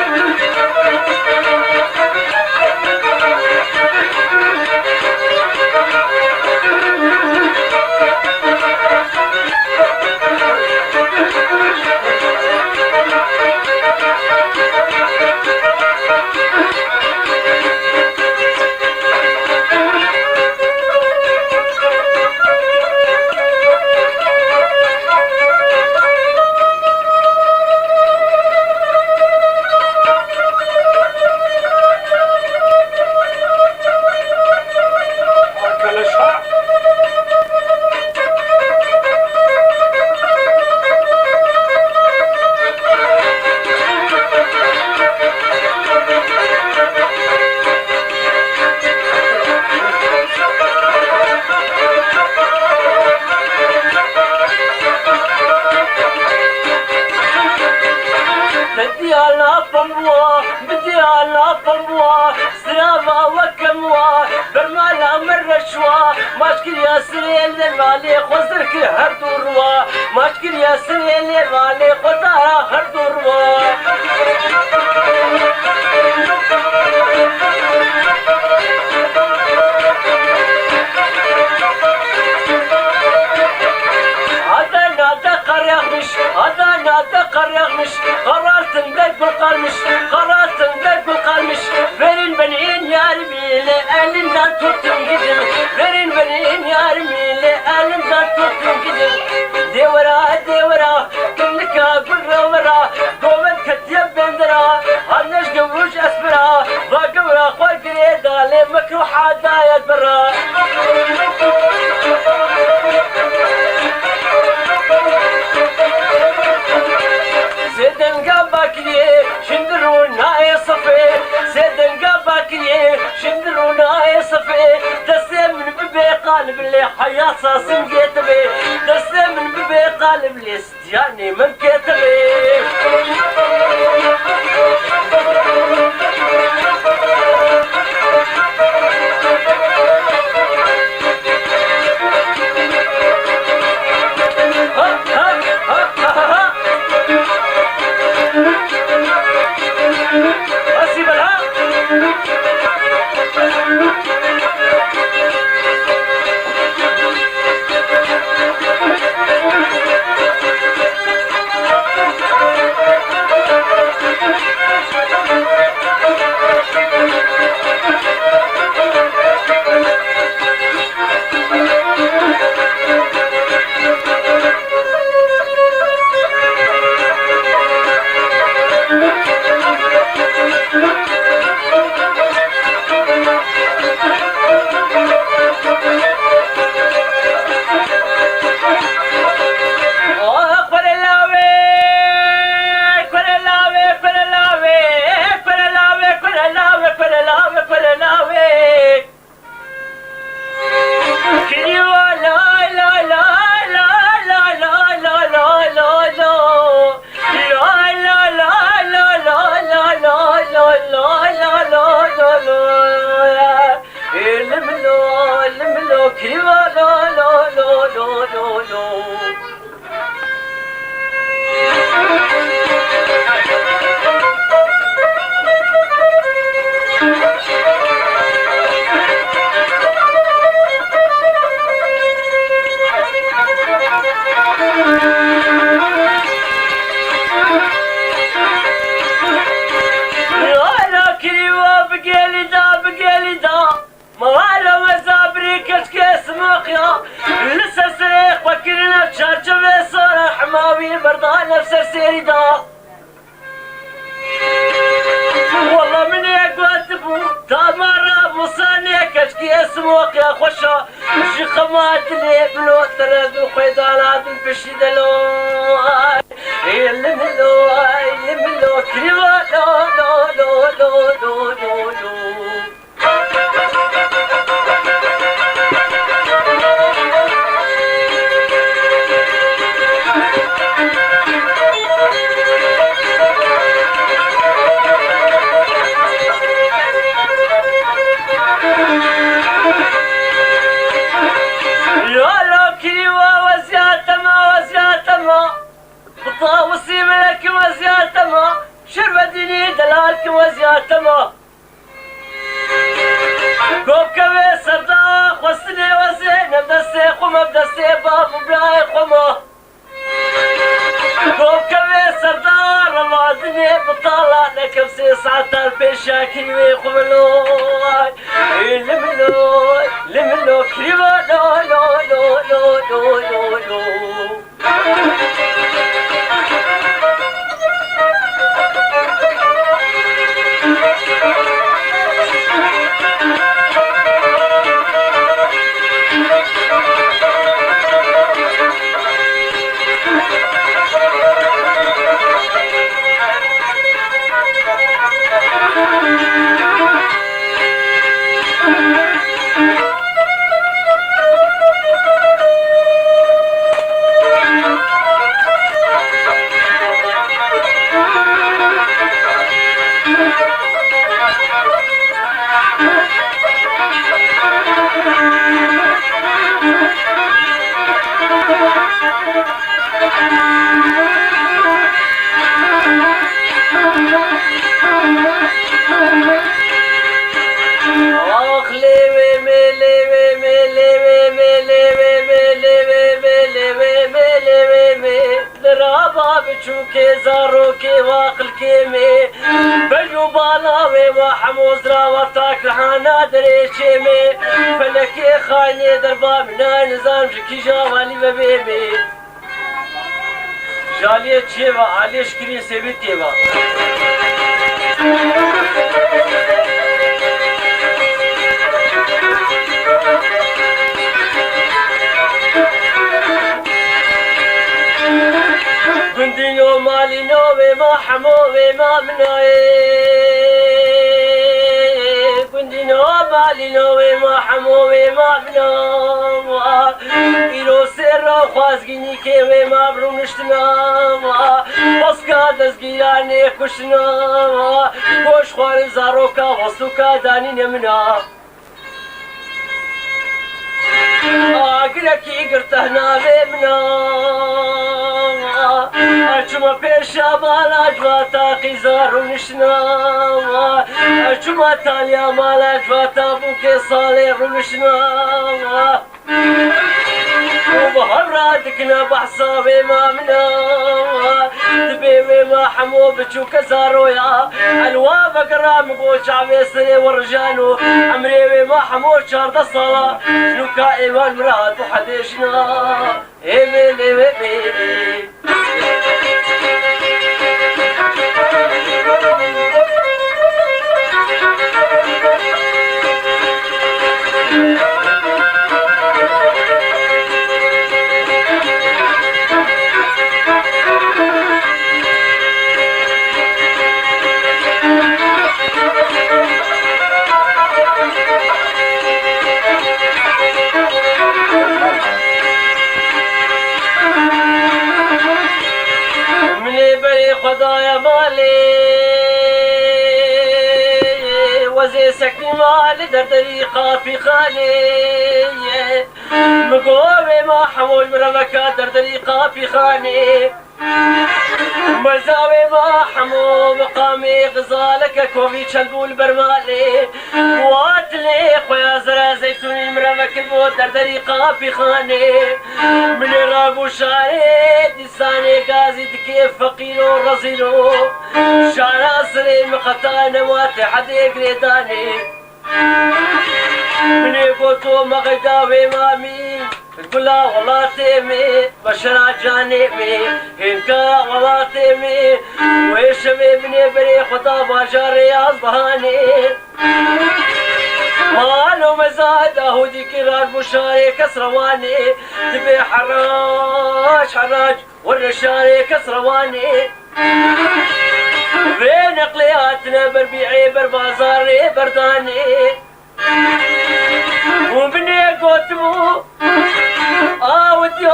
مشكل يا سريل الوالي خزرك هر دوروا مشكل يا سريل الوالي خزارا هر دوروا قريغمش قرارتن دق بالقرمش قرارتن دق بالقرمش verin beni yarimiyle elinden tuttum gidin verin beni yarimiyle elinden tuttum gidin devra devra kınlıka gurravara goven katiyem bendera anneş gavruş esmera va gavra khoy gire dale makruha dayat برا زيدن قباكي شندرونا يصفي زيدن قباكي شندرونا يصفي دسي من ببي قالب لي حياة صاصم كتبي دسي من ببي قالب لي ستياني من كتبي والله من يقاتبو تامر مصانع كشكي اسموك يا خوشا شي خمات لي بلو ترد وخيدانات بشي دلو اللي ملو كريما لو وصي ملك وزياتما شربتني دلالك وزياتما كوكبي صداق وسني وزين بدسي قم بدسي باب بلاي قمه كوكبي صداق الله دني بطلع لك بسي ساعتال بشاكي ويقبلو لملو كريما لو چووکێ زارۆکێ واقلکێمێ بەلو باڵاوێ وا حەمۆزراوە تاکرهانا دەرێچێمێ فەلەکێ خانێ دەربا منە نزان ژکی ژاوالی بەبێمێ ژالێ چێوە ئالێشکری سێوی تێوە گوندینۆ مالینۆوێ ما حەمۆوێ ما منایێ گوندینۆ مالینۆوێ ما حەمۆوێ ما مناوە ئیرۆ سێڕا خوازگینی کێوێ ما بڕوونشتناوە بەسکا دەستگیرانێ کوشتناوە گۆش خوارن زارۆکە وەستوکە دانینە منە ئاگرەکی گرتە ناوێ مناوە ئەچمە پێشە بالا جواتە قیزار و نشناوە ئەچمە تالیا مالە جواتە بووکێ ساڵێ ڕوونشناوە بە هەڕا دکنە بەحساوێ ما مناوە دبێ وێ ما حەمۆ بچووکە زارۆیە ئەلوا بەگەڕام بۆ چاوێ سرێ وەڕژان و ئەمرێ وێ ما حەمۆ چاردە ساڵە ژنوکە ئێوان مرات و حەدێژنا ئێمێ لێوێ بێ خدایا مالی وزی سکنی مالی در طریقا فی خالی مگوی ما حمول مرمکا در طریقا فی خانی مزاوی ما حمو مقامی غزالک کوی چلبول برمالی واتلی خویا زرا زیتونی مرمک بود در طریقا فی خانی من رابو شاری دیسانی گازی دکی فقیر و رزیل و شارع سری مقطع نوات حدی گریدانی منی گوتو مغداوی مامی گلا غلاطی می بشرا جانی می هنکا غلاطی می ویشمی منی بری خدا باجاری از بهانی مالو مزاد اهودی کرار بشاری کسروانی تبی حراج حراج والرشاري كسرواني بين اقلياتنا بربيعي بربازاري برداني وبني قوتمو وديو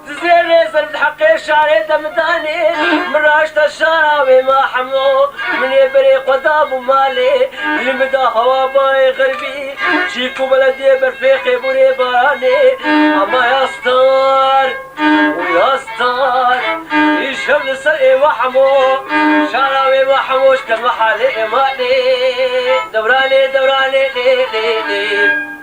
تزيني زلد حقي شاري دمداني مراشت الشراوي ما حمو مني بري قدام ومالي اللي مدى هوا باي غربي شيكو بلدي برفيقي بوري باراني اما يا ستار ويا ستار يشهب لسرقي وحمو شراوي وحموش كالمحالي مالي دوراني دوراني لي لي لي